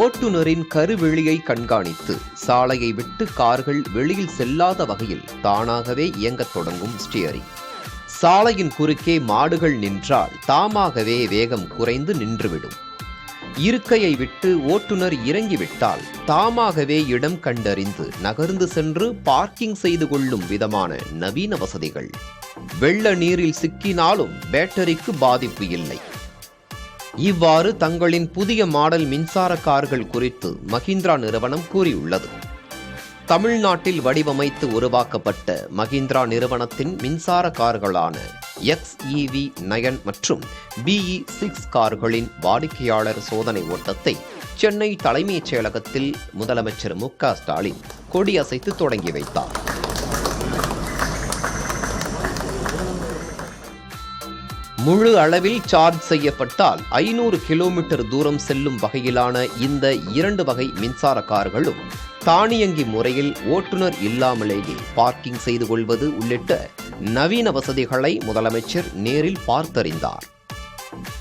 ஓட்டுநரின் கருவெளியை கண்காணித்து சாலையை விட்டு கார்கள் வெளியில் செல்லாத வகையில் தானாகவே இயங்கத் தொடங்கும் ஸ்டியரிங். சாலையின் குறுக்கே மாடுகள் நின்றால் தாமாகவே வேகம் குறைந்து நின்றுவிடும். இருக்கையை விட்டு ஓட்டுநர் இறங்கிவிட்டால் தாமாகவே இடம் கண்டறிந்து நகர்ந்து சென்று பார்க்கிங் செய்து கொள்ளும் விதமான நவீன வசதிகள். வெள்ள நீரில் சிக்கினாலும் பேட்டரிக்கு பாதிப்பு இல்லை. இவ்வாறு தங்களின் புதிய மாடல் மின்சார கார்கள் குறித்து மஹிந்திரா நிறுவனம் கூறியுள்ளது. தமிழ்நாட்டில் வடிவமைத்து உருவாக்கப்பட்ட மஹிந்திரா நிறுவனத்தின் மின்சார கார்களான XEV9 மற்றும் BE6 கார்களின் வாடிக்கையாளர் சோதனை ஓட்டத்தை சென்னை தலைமைச் செயலகத்தில் முதலமைச்சர் மு.க. ஸ்டாலின் கொடியசைத்து தொடங்கி வைத்தார். முழு அளவில் சார்ஜ் செய்யப்பட்டால் 500 கிலோமீட்டர் தூரம் செல்லும் வகையிலான இந்த 2 வகை மின்சார கார்களும் தானியங்கி முறையில் ஓட்டுநர் இல்லாமலேயே பார்க்கிங் செய்து கொள்வது உள்ளிட்ட நவீன வசதிகளை முதலமைச்சர் நேரில் பார்த்தறிந்தார்.